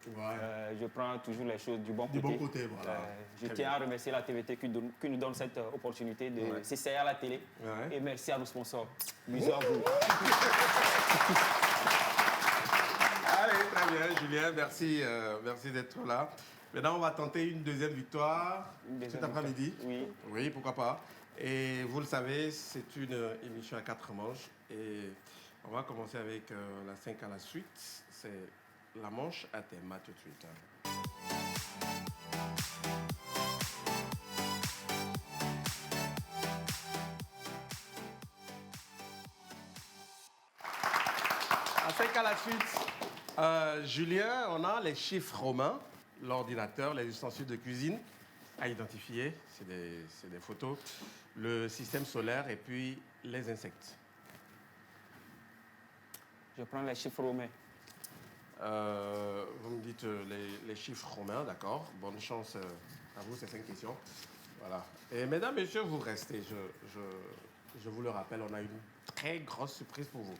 Je prends toujours les choses du bon côté. Du bon côté, voilà. Je tiens à remercier la TVT qui nous donne cette opportunité de s'essayer à la télé. Et merci à nos sponsors. Bisous à vous. Allez, très bien, Julien. Merci, merci d'être là. Maintenant, on va tenter une deuxième victoire cet après-midi. Oui. Oui, pourquoi pas. Et vous le savez, c'est une émission à 4 manches. Et on va commencer avec la 5 à la suite. C'est la manche à thème. À tout de suite. La 5 à la suite. Julien, on a les chiffres romains, l'ordinateur, les ustensiles de cuisine à identifier, c'est des photos, le système solaire et puis les insectes. Je prends les chiffres romains. Vous me dites les chiffres romains, d'accord. Bonne chance à vous, c'est 5 questions. Voilà. Et mesdames, messieurs, vous restez. Je vous le rappelle, on a une très grosse surprise pour vous.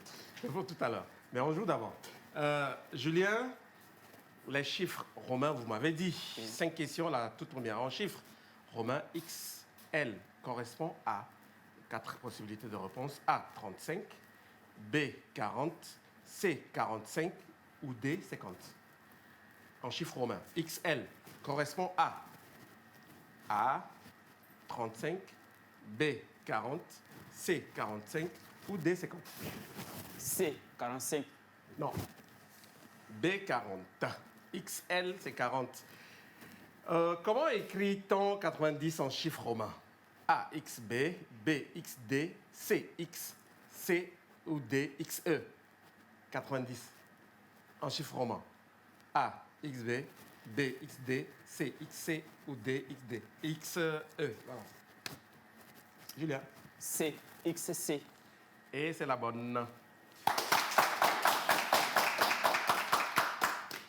Pour tout à l'heure. Mais on joue d'abord. Julien, les chiffres romains, vous m'avez dit. 5 questions, la toute première en chiffres. Romain XL correspond à 4 possibilités de réponse. A, 35. B, 40. C, 45. Ou D, 50. En chiffres romains. XL correspond à A, 35. B, 40. C, 45. Ou D, 50. C, 45. Non. B, 40. XL, c'est 40. Comment écrit-on 90 en chiffres romains? A, XB, B, XD, C, X, C ou D, XE. 90 en chiffres romains. A, XB, B, XD, C, XC ou D, XD. XE. Voilà. Julien. C, XC. Et c'est la bonne.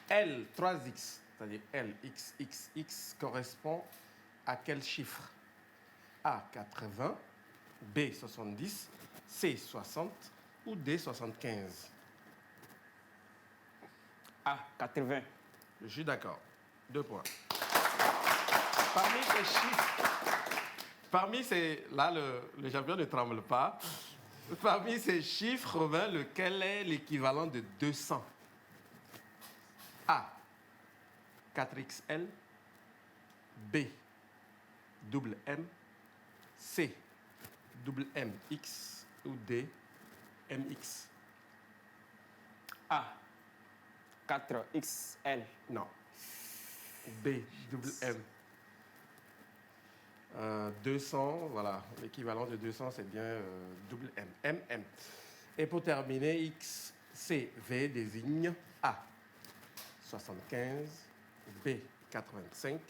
L, 3X, c'est-à-dire L, X, X, X, correspond à quel chiffre? A, 80, B, 70, C, 60 ou D, 75? A, 80. Je suis d'accord. 2 points. Parmi ces chiffres, là, le champion ne tremble pas. Parmi ces chiffres romains, lequel est l'équivalent de 200? A, 4XL, B, double M, C, double MX ou D, MX? A, 4XL. Non. B, double M. 200, voilà, l'équivalent de 200, c'est bien double M, MM. Et pour terminer, X, C, V désigne A, 75, B, 85,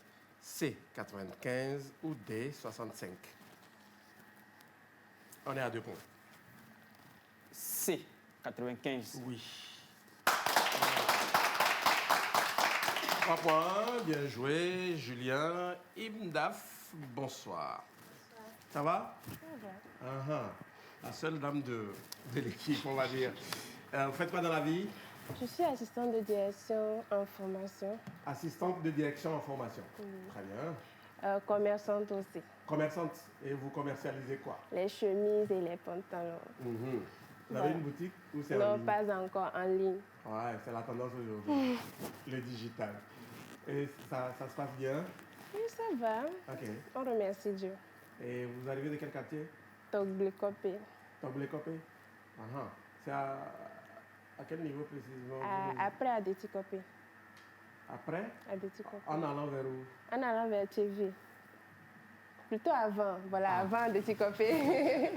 C, 95 ou D, 65. On est à 2 points. C, 95. Oui. 3 points, bien joué, Julien. Imdaf, bonsoir. Ça va? Ça va. La seule dame de l'équipe, on va dire. Vous faites quoi dans la vie? Je suis assistante de direction en formation. Assistante de direction en formation. Très bien. Commerçante aussi. Commerçante. Et vous commercialisez quoi? Les chemises et les pantalons. Vous avez une boutique ou c'est en Non, ligne? pas encore, en ligne. Ouais, c'est la tendance aujourd'hui. Le digital. Et ça se passe bien? Oui, ça va. Ok. On remercie Dieu. Et vous arrivez de quel quartier? Togblekopé. Togblekopé? C'est à quel niveau précisément? Après Adétikopé. Après? Adétikopé. En allant vers où? En allant vers TV. Plutôt avant, voilà, avant Adétikopé.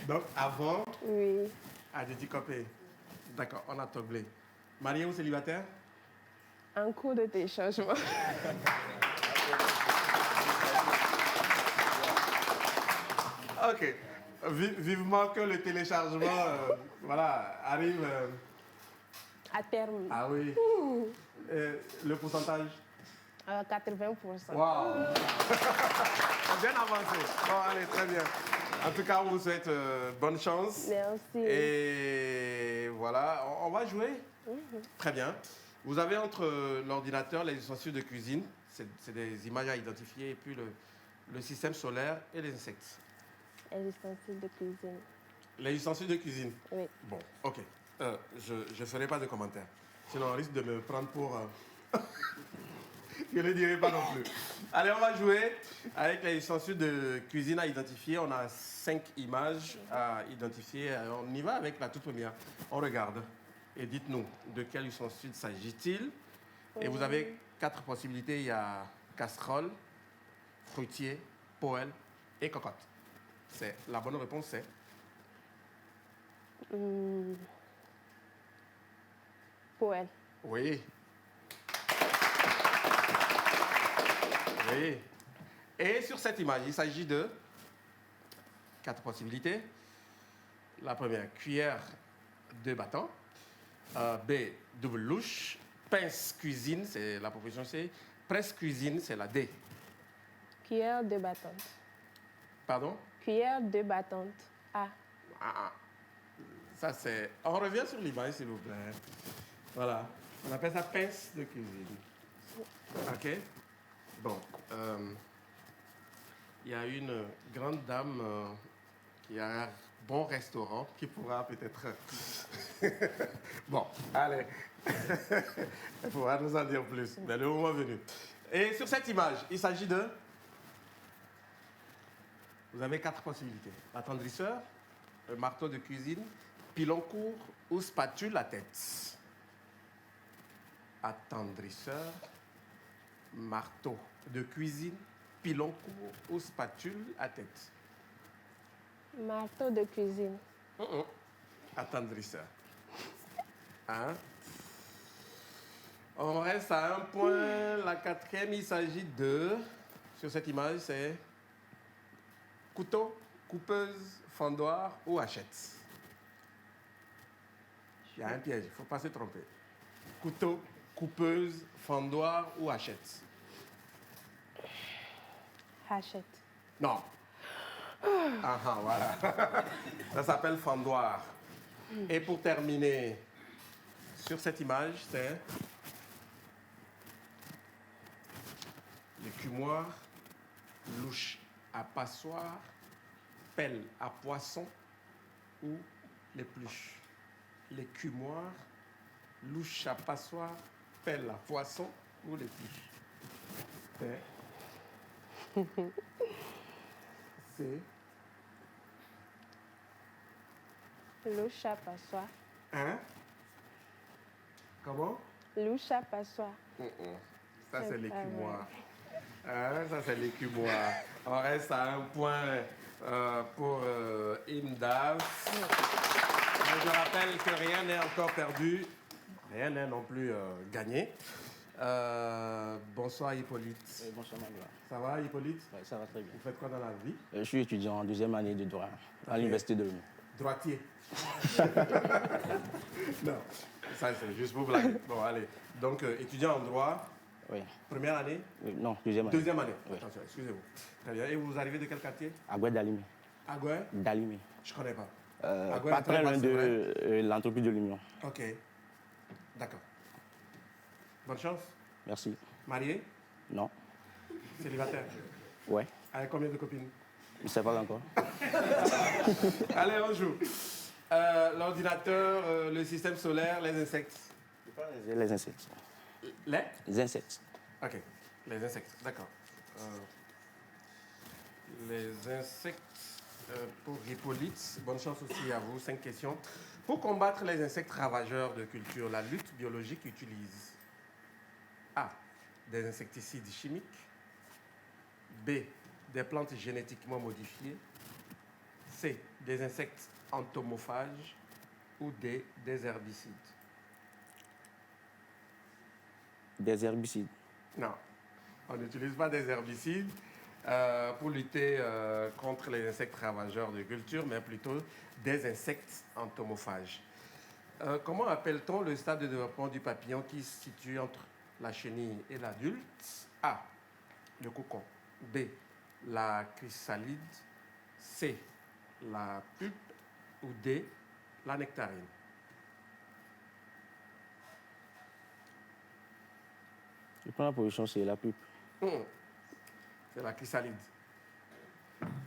Donc avant? Oui. Adétikopé. D'accord, on a Togblé. Marié ou célibataire? En cours de téléchargement. Ok. Vivement que le téléchargement arrive. À terme. Ah oui. Le pourcentage? 80%. Waouh. Bien avancé. Bon, allez, très bien. En tout cas, on vous souhaite bonne chance. Merci. Et voilà, on va jouer. Très bien. Vous avez entre l'ordinateur, les ustensiles de cuisine, c'est des images à identifier, et puis le système solaire et les insectes. Les ustensiles de cuisine. Les ustensiles de cuisine? Oui. Bon, ok. Je ne ferai pas de commentaires. Sinon, on risque de me prendre pour... Je ne le dirai pas non plus. Allez, on va jouer avec les ustensiles de cuisine à identifier. On a 5 images à identifier. On y va avec la toute première. On regarde. Et dites-nous, de quel ustensile s'agit-il? Et vous avez 4 possibilités. Il y a casserole, fruitier, poêle et cocotte. La bonne réponse, c'est... Poêle. Oui. Oui. Et sur cette image, il s'agit de 4 possibilités. La première, cuillère de bâton. B, double louche. Pince cuisine, c'est la proposition C. Presse cuisine, c'est la D. Cuillère de battante. Pardon? Cuillère de battante. A. Ça, c'est... On revient sur l'image, s'il vous plaît. Voilà. On appelle ça pince de cuisine. OK? Bon. Il y a une grande dame qui a un bon restaurant qui pourra peut-être... Bon, allez. Elle pourra nous en dire plus. Mais le moment venu. Et sur cette image, il s'agit de... Vous avez 4 possibilités. Attendrisseur, un marteau de cuisine, pilon court ou spatule à tête. Attendrisseur, marteau de cuisine, pilon court ou spatule à tête. Marteau de cuisine. Attendrisseur. Hein? On reste à 1 point. La 4e, il s'agit de... Sur cette image, c'est... Couteau, coupeuse, fendoir ou hachette. Il y a un piège, il ne faut pas se tromper. Couteau, coupeuse, fendoir ou hachette. Hachette. Non. Voilà. Ça s'appelle fendoir. Et pour terminer, sur cette image, c'est l'écumoire, louche à passoire, pelle à poisson ou l'épluche. L'écumoire, louche à passoire, pelle à poisson ou l'épluche. C'est Louche à passoire. Hein? Comment? Louche à passoire. Ça, c'est l'écumoire. Ça, c'est l'écumoire. On reste à 1 point pour Imdav. Je rappelle que rien n'est encore perdu. Rien n'est non plus gagné. Bonsoir, Hippolyte. Bonsoir, Magla. Ça va, Hippolyte? Oui, ça va très bien. Vous faites quoi dans la vie? Je suis étudiant en 2e année de droit à l'Université de Lyon. Droitier. Non, ça, c'est juste pour blaguer. Bon, allez. Donc, étudiant en droit. Oui. Première année? Oui, non, 2e année. 2e année. Oui. Attention, excusez-vous. Très bien. Et vous arrivez de quel quartier? Agoué d'Alimé. Agoué? D'Alimé. Je ne connais pas. Pas très loin de l'entreprise de l'Union. Ok. D'accord. Bonne chance. Merci. Marié? Non. Célibataire? Ouais. Avec combien de copines? Je ne sais pas encore. Allez, on joue. L'ordinateur, le système solaire, les insectes. Les insectes. Les insectes. Ok. Les insectes, d'accord. Les insectes pour Hippolyte. Bonne chance aussi à vous. 5 questions. Pour combattre les insectes ravageurs de culture, la lutte biologique utilise A. Des insecticides chimiques. B. Des plantes génétiquement modifiées. C. Des insectes entomophages. Ou D. Des herbicides. Des herbicides. Non, on n'utilise pas des herbicides pour lutter contre les insectes ravageurs de culture, mais plutôt des insectes entomophages. Comment appelle-t-on le stade de développement du papillon qui se situe entre la chenille et l'adulte? A. Le cocon. B. La chrysalide. C. La pupe. Ou D. La nectarine. Je prends la position C, la pipe. C'est la chrysalide.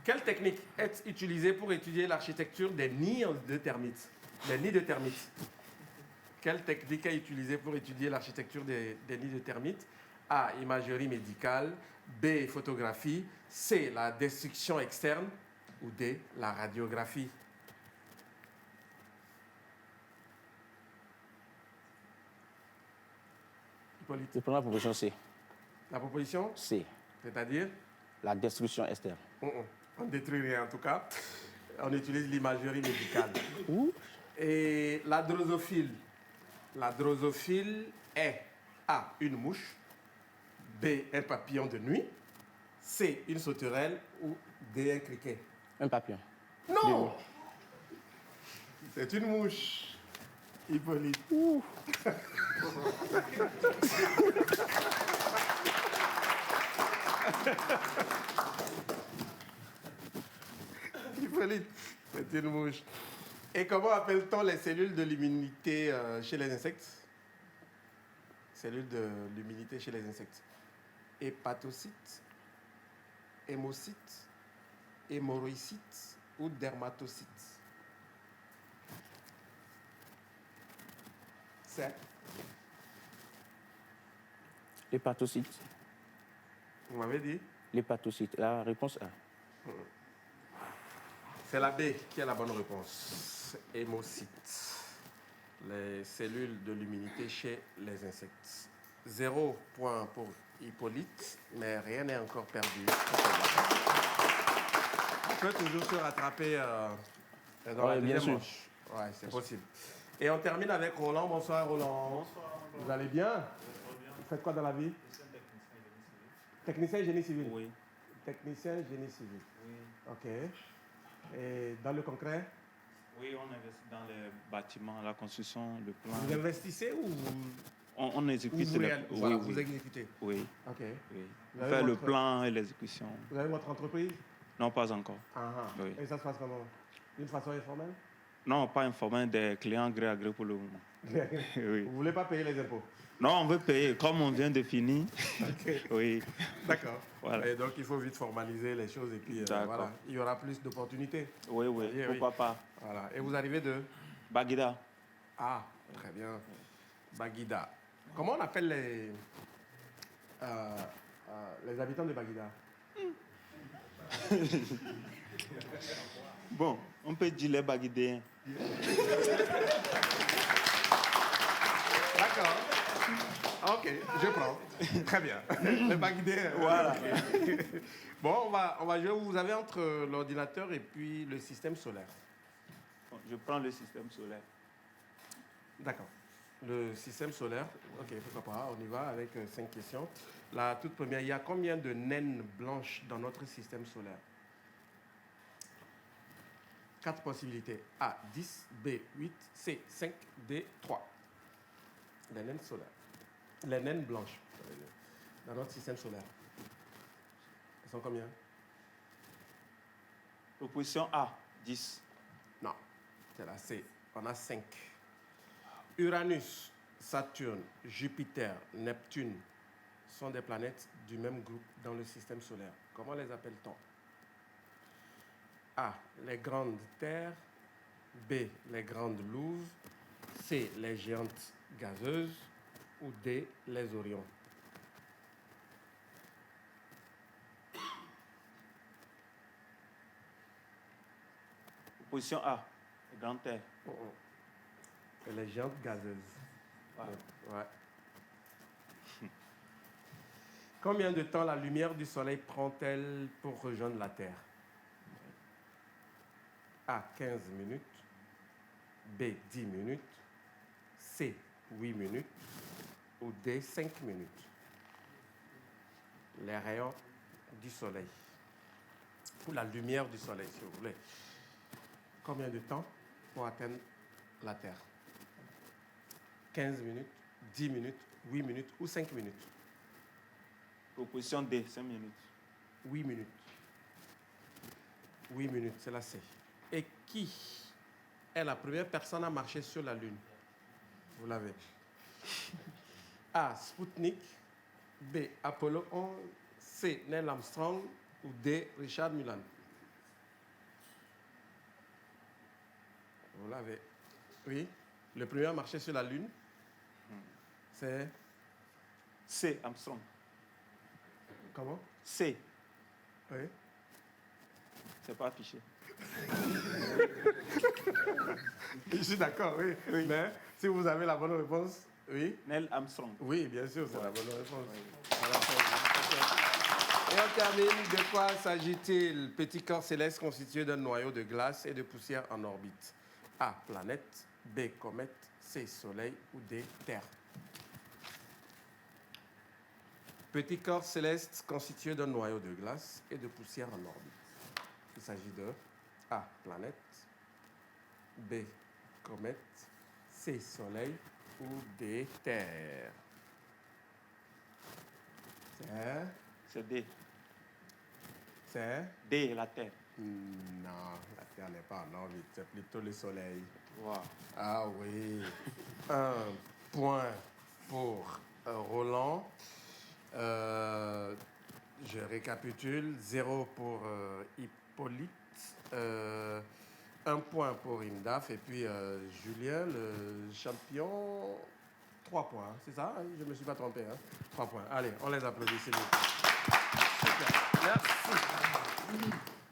Quelle technique est utilisée pour étudier l'architecture des nids de termites? Les nids de termites. Quelle technique est utilisée pour étudier l'architecture des nids de termites? A. Imagerie médicale. B. Photographie. C. La destruction externe. Ou D. La radiographie. Hippolyte. Je prends la proposition C. La proposition? C. C'est-à-dire? La destruction externe. On ne détruit rien en tout cas. On utilise l'imagerie médicale. Et la drosophile. La drosophile est A. Une mouche. B. Un papillon de nuit. C. Une sauterelle. Ou D. Un criquet. Un papillon. Non! C'est une mouche. Hippolyte. Hippolyte, c'est une mouche. Et comment appelle-t-on les cellules de l'immunité chez les insectes? Cellules de l'immunité chez les insectes. Hépatocytes, hémocytes, hémorroïcytes ou dermatocytes? C'est L'hépatocyte. Vous m'avez dit? L'hépatocyte. La réponse A. C'est la B qui est la bonne réponse. Hémocytes. Les cellules de l'immunité chez les insectes. 0 point pour Hippolyte, mais rien n'est encore perdu. On peut toujours se rattraper dans la deuxième manche. Oui, c'est possible. Et on termine avec Roland. Bonsoir Roland. Bonsoir. Vous allez bien? Vous faites quoi dans la vie? Technicien génie civil. Oui. Technicien génie civil. Oui. Ok. Et dans le concret? Oui, on investit dans les bâtiments, la construction, le plan. Vous investissez ou On exécute. vous exécutez? Oui. Ok. Oui. Vous On avez fait le votre- plan et l'exécution. Vous avez votre entreprise? Non, pas encore. Oui. Et ça se passe comment? D'une façon informelle? Non, pas informé des clients gré à gré pour le moment. Oui. Vous ne voulez pas payer les impôts? Non, on veut payer comme on vient de finir. Oui. D'accord. Voilà. Et donc, il faut vite formaliser les choses et puis voilà, il y aura plus d'opportunités. Oui, oui. Oui, Pourquoi pas? Voilà. Et vous arrivez de? Baguida. Ah, très bien. Baguida. Comment on appelle les habitants de Baguida? Bon, on peut dire les Baguidéens. D'accord. Ok, je prends. Très bien. Les Baguidéens. Voilà. Bon, on va jouer. Vous avez entre l'ordinateur et puis le système solaire. Bon, je prends le système solaire. D'accord. Le système solaire, ok, pourquoi pas, on y va avec 5 questions. La toute première, il y a combien de naines blanches dans notre système solaire? 4 possibilités. A, 10, B, 8, C, 5, D, 3. Les naines solaires. Les naines blanches, ça veut dire, dans notre système solaire. Elles sont combien? Proposition A, 10. Non, c'est la C. On a 5. Uranus, Saturne, Jupiter, Neptune sont des planètes du même groupe dans le système solaire. Comment les appelle-t-on? A, les grandes terres. B, les grandes louves. C, les géantes gazeuses. Ou D, les Orions. Proposition A, Grande Terre. Et les géantes gazeuses. Ouais. Combien de temps la lumière du soleil prend-elle pour rejoindre la Terre? A, 15 minutes. B, 10 minutes. C, 8 minutes. Ou D, 5 minutes. Les rayons du soleil. Ou la lumière du soleil, si vous voulez. Combien de temps pour atteindre la Terre? 15 minutes, 10 minutes, 8 minutes ou 5 minutes? Proposition D, 5 minutes. 8 minutes. 8 minutes, c'est la C. Et qui est la première personne à marcher sur la Lune? Vous l'avez. A, Sputnik. B. Apollo 11. C. Neil Armstrong. Ou D. Richard Mullan. Vous l'avez. Oui. Le premier à marcher sur la Lune, c'est... C. Armstrong. Comment? C. Oui. C'est pas affiché. Je suis d'accord, oui. Mais si vous avez la bonne réponse, oui. Neil Armstrong. Oui, bien sûr, c'est la bonne réponse. Voilà. Et on termine. De quoi s'agit-il? Petit corps céleste constitué d'un noyau de glace et de poussière en orbite. A. Planète. B. Comète. C. Soleil. Ou D. Terre. Petit corps céleste constitué d'un noyau de glace et de poussière en orbite. Il s'agit de A. Planète. B. Comète. C. Soleil. Ou D. Terre. C'est D. C'est D, la Terre. Non, la Terre n'est pas en orbite, c'est plutôt le Soleil. Wow. Ah oui. 1 point pour Roland. Je récapitule. 0 pour Hippolyte. 1 point pour Indaf. Et puis Julien, le champion, 3 points. C'est ça? Je ne me suis pas trompé. 3 points. Allez, on les applaudit, s'il vous plaît. Super. Merci.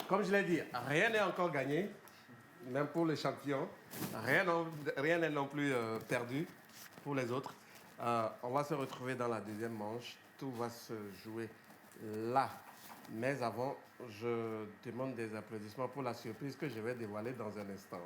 Comme je l'ai dit, rien n'est encore gagné, même pour les champions. Rien n'est non plus perdu pour les autres. On va se retrouver dans la deuxième manche. Tout va se jouer là. Mais avant, je demande des applaudissements pour la surprise que je vais dévoiler dans un instant.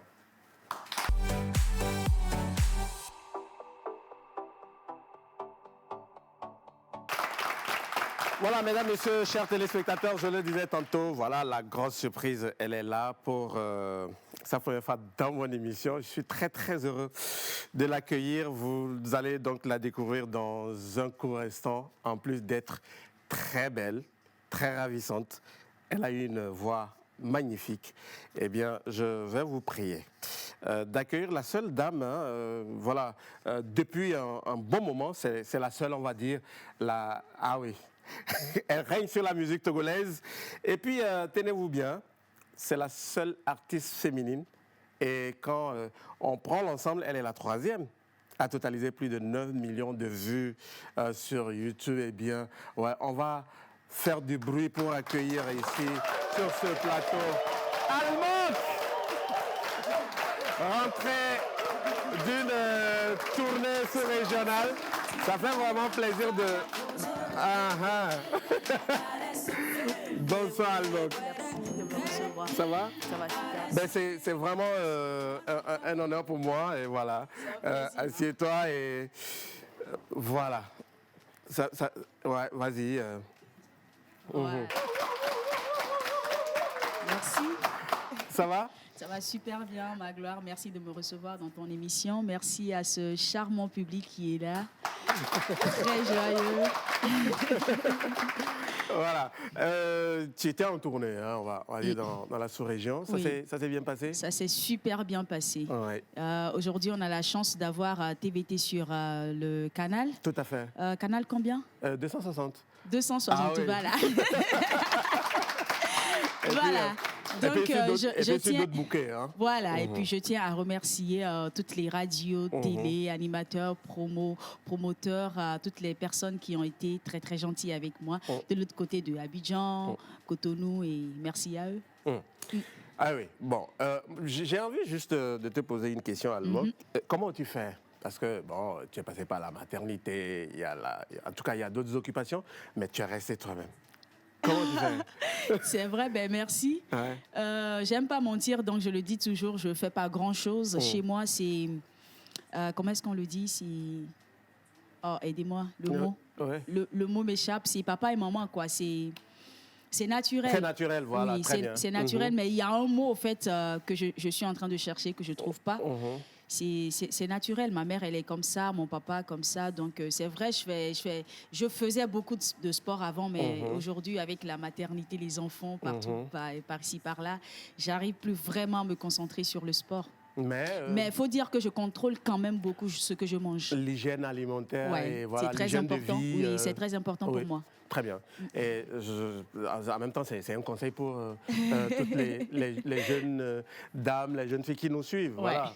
Voilà, mesdames, messieurs, chers téléspectateurs, je le disais tantôt, voilà, la grosse surprise, elle est là pour sa première fois dans mon émission. Je suis très, très heureux de l'accueillir. Vous allez donc la découvrir dans un court instant, en plus d'être très belle, très ravissante. Elle a une voix magnifique. Eh bien, je vais vous prier d'accueillir la seule dame, voilà, depuis un bon moment, c'est la seule, on va dire, ah oui, elle règne sur la musique togolaise. Et puis, tenez-vous bien, c'est la seule artiste féminine. Et quand on prend l'ensemble, elle est la 3e. A totalisé plus de 9 millions de vues sur YouTube. Eh bien, ouais, on va faire du bruit pour accueillir ici, sur ce plateau, Almond, rentrée d'une tournée sous-régionale. Ça fait vraiment plaisir de... Bonsoir, Almond. Ça va? Ça va super. Ben, c'est vraiment un honneur pour moi. Et voilà. Assieds-toi et voilà. Ouais, vas-y. Ouais. Merci. Ça va? Ça va super bien, Magloire. Merci de me recevoir dans ton émission. Merci à ce charmant public qui est là. Très joyeux. Voilà. Tu étais en tournée, hein, on va aller dans la sous-région. Ça s'est bien passé? Ça s'est super bien passé. Ouais. Aujourd'hui, on a la chance d'avoir TVT sur le canal. Tout à fait. Canal combien? 260. 260, ah, oui. Voilà. Voilà. Donc, je tiens... d'autres bouquets, hein. Voilà, et puis je tiens à remercier toutes les radios, télé, animateurs, promoteurs, toutes les personnes qui ont été très, très gentilles avec moi. De l'autre côté de Abidjan, Cotonou, et merci à eux. Ah oui, bon, j'ai envie juste de te poser une question, Almond. Comment tu fais? Parce que, bon, tu es passé par la maternité, en tout cas, il y a d'autres occupations, mais tu es resté toi-même. Comment tu fais? C'est vrai, ben merci. Ouais. J'aime pas mentir, donc je le dis toujours, je fais pas grand-chose. Chez moi, c'est... comment est-ce qu'on le dit? Oh, aidez-moi, le mot. Ouais. Le mot m'échappe, c'est papa et maman, quoi. C'est naturel. Très naturel, voilà, oui, très bien. C'est naturel, mais il y a un mot, au fait, que je suis en train de chercher, que je trouve pas. C'est naturel. Ma mère, elle est comme ça, mon papa comme ça. Donc, c'est vrai, je faisais beaucoup de sport avant, mais aujourd'hui, avec la maternité, les enfants, partout, par ici, par là, j'arrive plus vraiment à me concentrer sur le sport. Mais il faut dire que je contrôle quand même beaucoup ce que je mange. L'hygiène alimentaire et voilà, c'est très l'hygiène important. de vie. Oui, c'est très important pour moi. Très bien. Et en même temps, c'est un conseil pour toutes les jeunes dames, les jeunes filles qui nous suivent. Voilà.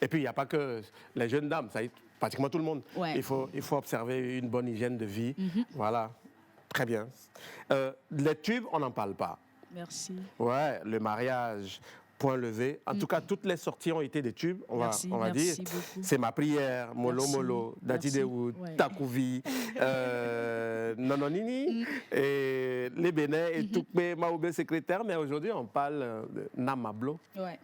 Et puis, il n'y a pas que les jeunes dames, ça y est, pratiquement tout le monde. Il faut observer une bonne hygiène de vie. Voilà. Très bien. Les tubes, on n'en parle pas. Merci. Ouais, le mariage, point levé. En tout cas, toutes les sorties ont été des tubes, on va dire. C'est ma prière, Molo Molo, Dati Dewood, Takouvi, Nononini, et les Bénins, et Toukbe, Maoube, secrétaire. Mais aujourd'hui, on parle de Namablo. Ouais.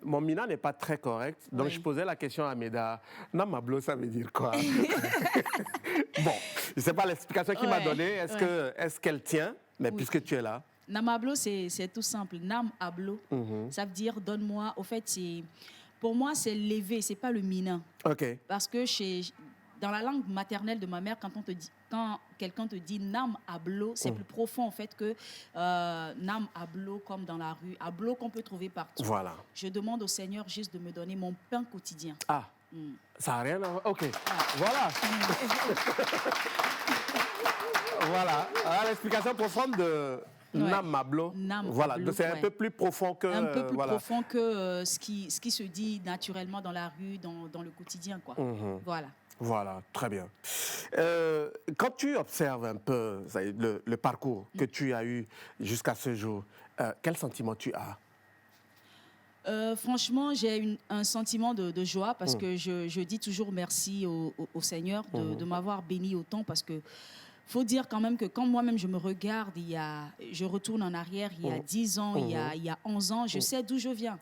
Mon Mina n'est pas très correct, donc je posais la question à Meda. Namablo, ça veut dire quoi? Bon, je ne sais pas l'explication qu'il m'a donnée. Est-ce qu'elle tient? Mais puisque tu es là. Namablo, c'est tout simple. Nam ablo, ça veut dire donne-moi. Au fait, pour moi, c'est lever, c'est pas le mina. Ok. Parce que dans la langue maternelle de ma mère, quand quelqu'un te dit nam ablo, c'est plus profond en fait que nam ablo comme dans la rue, ablo qu'on peut trouver partout. Voilà. Je demande au Seigneur juste de me donner mon pain quotidien. Ah, ça n'a rien à voir. Ok. Voilà. Voilà. Alors, l'explication profonde de Namablo. Voilà. C'est un peu plus profond que. Un peu plus profond que ce qui se dit naturellement dans la rue, dans le quotidien, quoi. Voilà. Voilà, très bien. Quand tu observes un peu le parcours que tu as eu jusqu'à ce jour, quel sentiment tu as? Franchement, j'ai un sentiment de joie parce que je dis toujours merci au Seigneur de m'avoir béni autant parce que faut dire quand même que quand moi-même je me regarde, je retourne en arrière, il y a 10 ans, il y a 11 ans, je sais d'où je viens.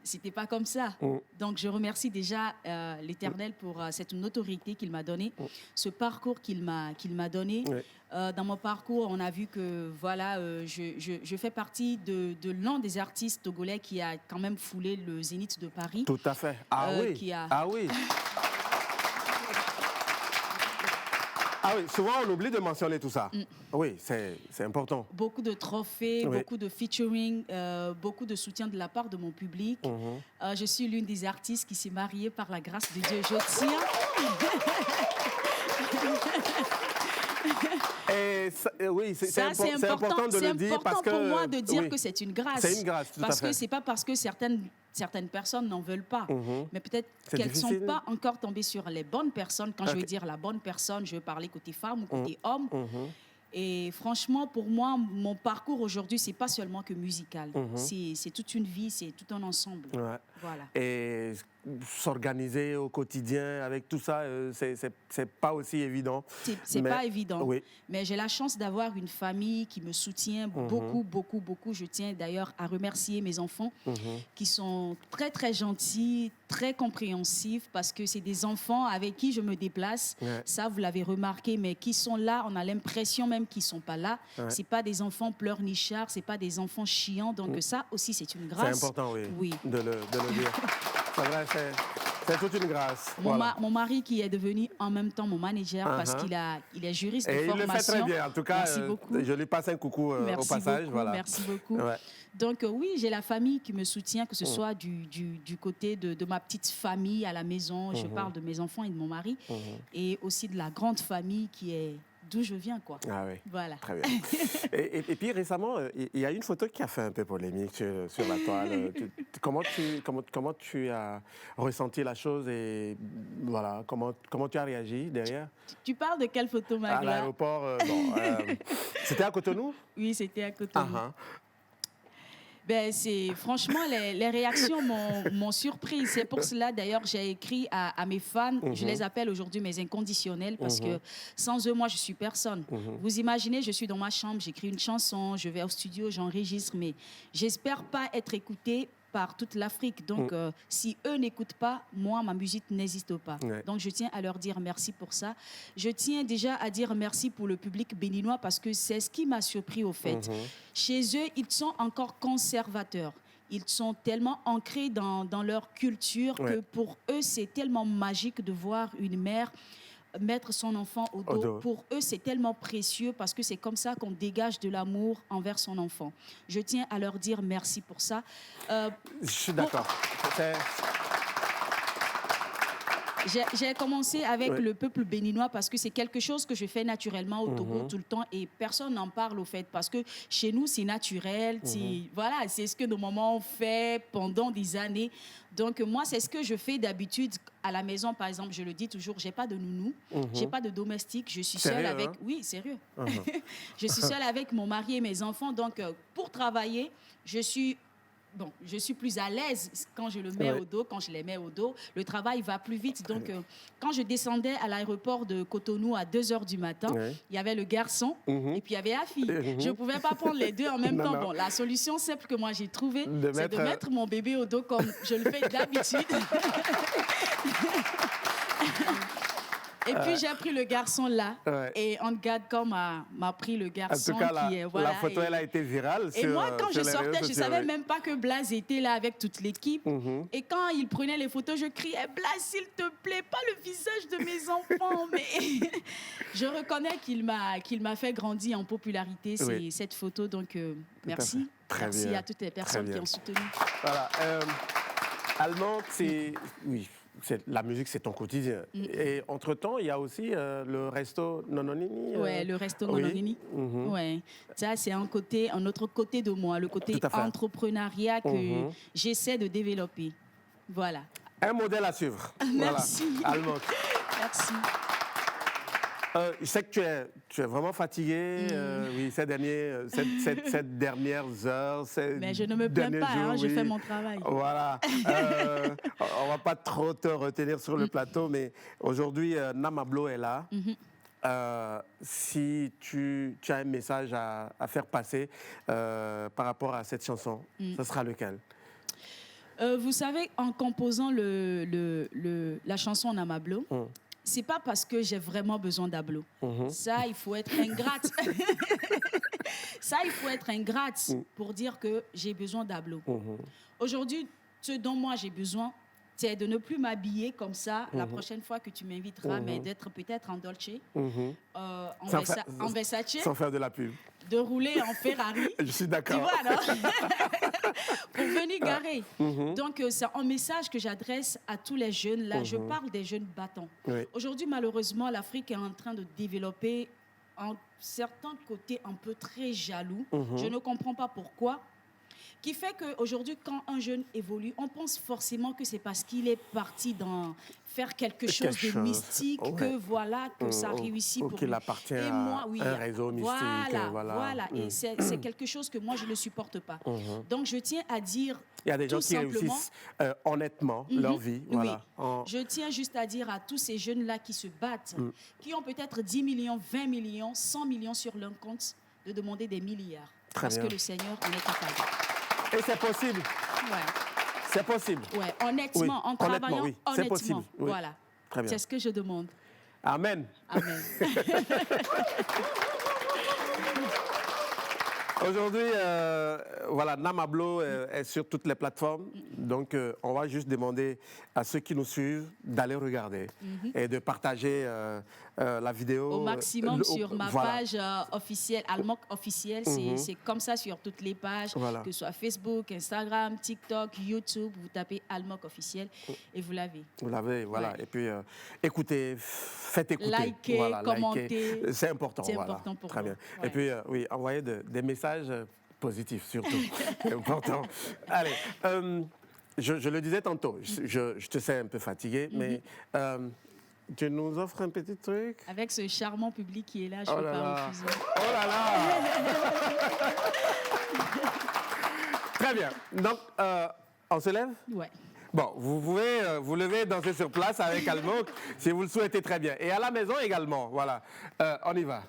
C'était pas comme ça. Donc, je remercie déjà l'Éternel pour cette notoriété qu'il m'a donnée, ce parcours qu'il m'a donné. Dans mon parcours, on a vu que voilà, je fais partie de l'un des artistes togolais qui a quand même foulé le Zénith de Paris. Tout à fait. Ah oui. Ah oui. Ah oui, souvent on oublie de mentionner tout ça. Oui, c'est important. Beaucoup de trophées, beaucoup de featuring, beaucoup de soutien de la part de mon public. Je suis l'une des artistes qui s'est mariée par la grâce de Dieu. Je tiens. Oui, c'est important de le dire parce que... C'est important pour moi de dire que c'est une grâce. C'est une grâce, tout à fait. Parce que c'est pas parce que certaines personnes n'en veulent pas, mais peut-être qu'elles ne sont pas encore tombées sur les bonnes personnes. Quand je veux dire la bonne personne, je veux parler côté femme ou côté homme. Et franchement, pour moi, mon parcours aujourd'hui, c'est pas seulement que musical. C'est toute une vie, c'est tout un ensemble. Voilà. Et s'organiser au quotidien avec tout ça, c'est pas aussi évident. C'est pas évident. Mais j'ai la chance d'avoir une famille qui me soutient beaucoup, beaucoup, beaucoup. Je tiens d'ailleurs à remercier mes enfants qui sont très, très gentils, très compréhensifs parce que c'est des enfants avec qui je me déplace. Ça, vous l'avez remarqué, mais qui sont là, on a l'impression même qu'ils sont pas là. C'est pas des enfants pleurnichards, c'est pas des enfants chiants. Donc ça aussi, c'est une grâce. C'est important, oui. De le dire. C'est vrai, c'est toute une grâce. Mon mari qui est devenu en même temps mon manager parce qu'il est juriste de formation. Et il le fait très bien. En tout cas, je lui passe un coucou au passage. Merci beaucoup. Donc oui, j'ai la famille qui me soutient, que ce soit du côté de ma petite famille à la maison. Je parle de mes enfants et de mon mari. Et aussi de la grande famille qui est d'où je viens, quoi. Ah oui. Voilà. Très bien. et puis récemment, il y a une photo qui a fait un peu polémique sur la toile. Comment tu as ressenti la chose et voilà, comment tu as réagi derrière? Tu parles de quelle photo, Magla? À l'aéroport. C'était à Cotonou? Oui, c'était à Cotonou. Franchement, les réactions m'ont surprise. C'est pour cela, d'ailleurs, j'ai écrit à mes fans. Je les appelle aujourd'hui mes inconditionnels parce que sans eux, moi, je suis personne. Vous imaginez, je suis dans ma chambre, j'écris une chanson, je vais au studio, j'enregistre, mais j'espère pas être écoutée par toute l'Afrique. Donc, si eux n'écoutent pas, moi, ma musique n'existe pas. Donc, je tiens à leur dire merci pour ça. Je tiens déjà à dire merci pour le public béninois parce que c'est ce qui m'a surpris au fait. Chez eux, ils sont encore conservateurs. Ils sont tellement ancrés dans leur culture que pour eux, c'est tellement magique de voir une mère mettre son enfant au dos, pour eux, c'est tellement précieux parce que c'est comme ça qu'on dégage de l'amour envers son enfant. Je tiens à leur dire merci pour ça. Je suis d'accord. J'ai commencé avec le peuple béninois parce que c'est quelque chose que je fais naturellement au Togo tout le temps et personne n'en parle au fait parce que chez nous, c'est naturel. Voilà, c'est ce que nos mamans ont fait pendant des années. Donc, moi, c'est ce que je fais d'habitude à la maison. Par exemple, je le dis toujours, je n'ai pas de nounou, je n'ai pas de domestique. Je suis seule avec... Oui, sérieux. Je suis seule avec mon mari et mes enfants. Donc, pour travailler, je suis plus à l'aise quand je le mets au dos, quand je les mets au dos. Le travail va plus vite. Donc, quand je descendais à l'aéroport de Cotonou à 2 h du matin, il y avait le garçon et puis il y avait la fille. Je ne pouvais pas prendre les deux en même temps. Bon, la solution simple que moi j'ai trouvée, c'est de mettre mon bébé au dos comme je le fais d'habitude. Et puis j'ai pris le garçon là, et on regarde comme m'a pris le garçon. En tout cas, qui est, voilà, la photo, elle a été virale. Et moi, quand je sortais, je ne savais même pas que Blaise était là avec toute l'équipe. Et quand il prenait les photos, je criais « Blaise, s'il te plaît, pas le visage de mes enfants !» Mais je reconnais qu'il m'a fait grandir en popularité, cette photo. Donc, merci. Merci à toutes les personnes qui ont soutenu. Voilà. Allemand, c'est... Oui. La musique, c'est ton quotidien. Et entre-temps, il y a aussi le resto Nononini. Oui, le resto Nononini. Ouais. Ça, c'est un autre côté de moi, le côté entrepreneuriat que j'essaie de développer. Voilà. Un modèle à suivre. Merci. Voilà. Almok. Merci. Je sais que tu es vraiment fatigué, ces dernières heures. Mais je ne me plains pas, je fais mon travail. Voilà. On ne va pas trop te retenir sur le plateau, mais aujourd'hui, Namablo est là. Si tu as un message à faire passer par rapport à cette chanson, ce sera lequel? Vous savez, en composant la chanson Namablo, c'est pas parce que j'ai vraiment besoin d'Ablo. Ça, il faut être ingrate. Ça, il faut être ingrate pour dire que j'ai besoin d'Ablo. Aujourd'hui, ce dont moi j'ai besoin, c'est de ne plus m'habiller comme ça la prochaine fois que tu m'inviteras, mais d'être peut-être en Dolce, en Versace. Sans faire de la pub. De rouler en Ferrari. Je suis d'accord. Tu vois, non? Pour venir garer. Donc, c'est un message que j'adresse à tous les jeunes. Là, je parle des jeunes battants. Aujourd'hui, malheureusement, l'Afrique est en train de développer un certain côté un peu très jaloux. Je ne comprends pas pourquoi. Qui fait qu'aujourd'hui, quand un jeune évolue, on pense forcément que c'est parce qu'il est parti faire quelque chose de mystique, que ça réussit pour lui. Qu'il appartient à un réseau mystique. Voilà. Et c'est quelque chose que moi, je ne supporte pas. Donc, je tiens à dire il y a des gens qui réussissent honnêtement leur vie. Voilà. Je tiens juste à dire à tous ces jeunes-là qui se battent, qui ont peut-être 10 millions, 20 millions, 100 millions sur leur compte, de demander des milliards. Parce que le Seigneur en est capable. Et c'est possible. C'est possible. Honnêtement, en travaillant honnêtement. C'est possible. Voilà. C'est ce que je demande. Amen. Amen. Aujourd'hui, Namablo est sur toutes les plateformes. Donc, on va juste demander à ceux qui nous suivent d'aller regarder et de partager la vidéo. Au maximum sur ma page officielle, Almok officielle. C'est comme ça sur toutes les pages, que ce soit Facebook, Instagram, TikTok, YouTube. Vous tapez Almok officiel et vous l'avez. Vous l'avez, voilà. Ouais. Et puis, écoutez, faites écouter. Likez, commentez. C'est important. C'est important pour Très nous. bien. Ouais. Et puis, envoyez des messages positifs, surtout. C'est important. Allez, je le disais tantôt, je te sais un peu fatigué, mais tu nous offres un petit truc? Avec ce charmant public qui est là, je ne peux pas refuser. Oh là là! Très bien. Donc, on se lève? Ouais. Bon, vous pouvez vous lever, danser sur place avec Almok, si vous le souhaitez très bien. Et à la maison également, voilà. On y va.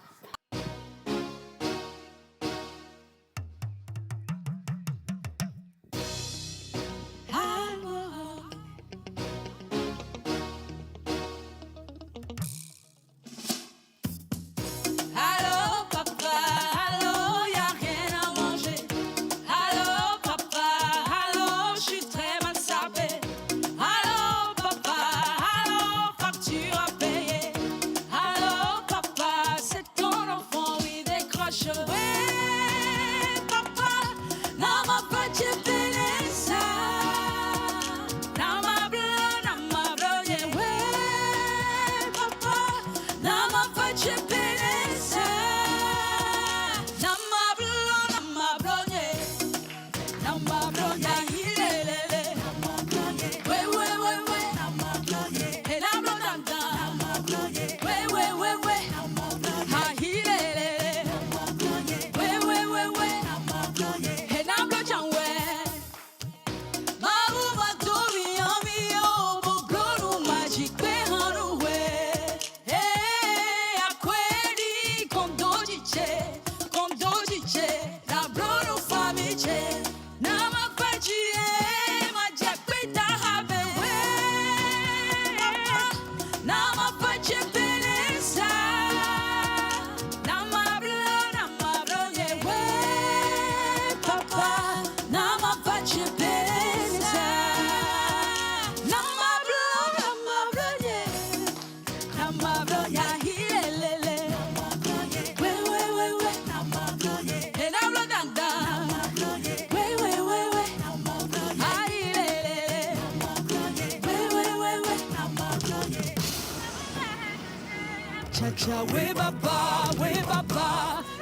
cha-cha, we baba,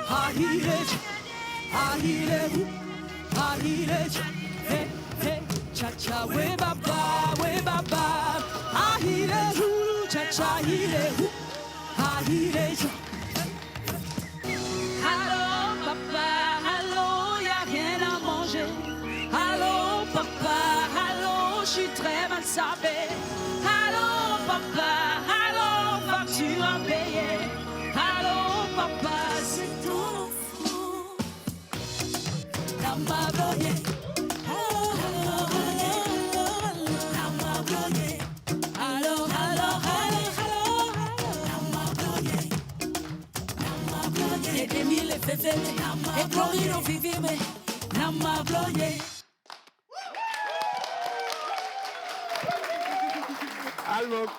ahile, hey, hey, cha-cha, we baba, ahile, cha-cha, ahile, allô, papa, allô, y'a rien à manger. Allô, papa, allô, je suis très mal sapé. Allô, papa, allô, facture à payer. Allô, papa, c'est ton enfant. La magoye. La magoye. Allô, e de mille fefele, e gloriro vivime, nama gloye. Almog,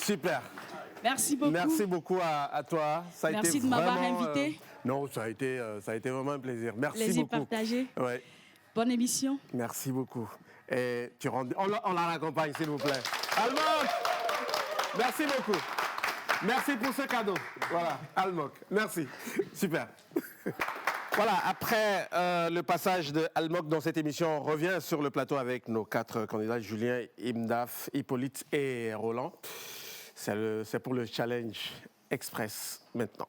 super. Merci beaucoup. Merci beaucoup à toi. Ça a Merci été de m'avoir vraiment, invité. non, ça a été vraiment un plaisir. Merci Plaisir beaucoup. partagé. Ouais. Bonne émission. Merci beaucoup. Et on la raccompagne, s'il vous plaît. Almog, merci beaucoup. Merci pour ce cadeau. Voilà, Almog. Merci. Super. Voilà, après le passage de Almog dans cette émission, on revient sur le plateau avec nos 4 candidats, Julien, Imdaf, Hippolyte et Roland. C'est pour le Challenge Express maintenant.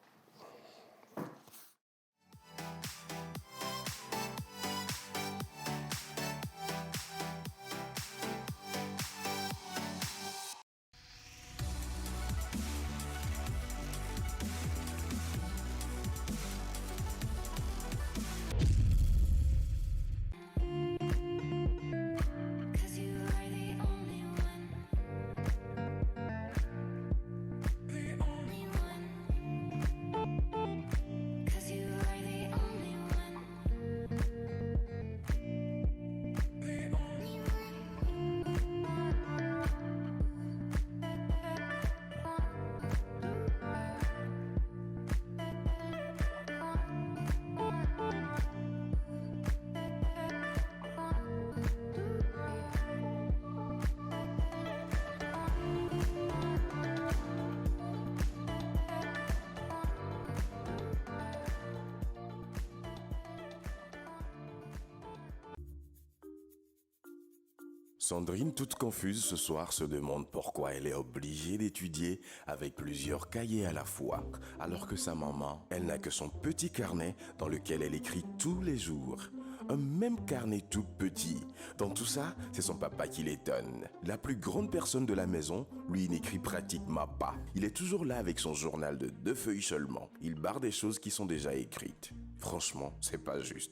Sandrine, toute confuse ce soir, se demande pourquoi elle est obligée d'étudier avec plusieurs cahiers à la fois, alors que sa maman, elle n'a que son petit carnet dans lequel elle écrit tous les jours. Un même carnet tout petit. Dans tout ça, c'est son papa qui l'étonne. La plus grande personne de la maison, lui, n'écrit pratiquement pas. Il est toujours là avec son journal de 2 feuilles seulement. Il barre des choses qui sont déjà écrites. Franchement, c'est pas juste.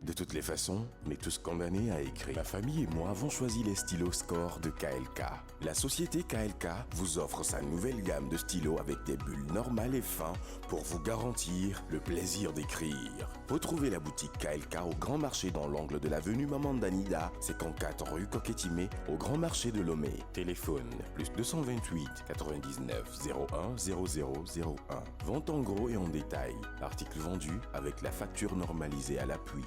De toutes les façons, on est tous condamnés à écrire. Ma famille et moi avons choisi les stylos Score de KLK. La société KLK vous offre sa nouvelle gamme de stylos avec des bulles normales et fins pour vous garantir le plaisir d'écrire. Retrouvez la boutique KLK au Grand Marché dans l'angle de l'avenue Mamandanida, 54 rue Coquetimé, au Grand Marché de Lomé. Téléphone plus 228 99 01 0001. Vente en gros et en détail. Article vendu avec la facture normalisée à l'appui.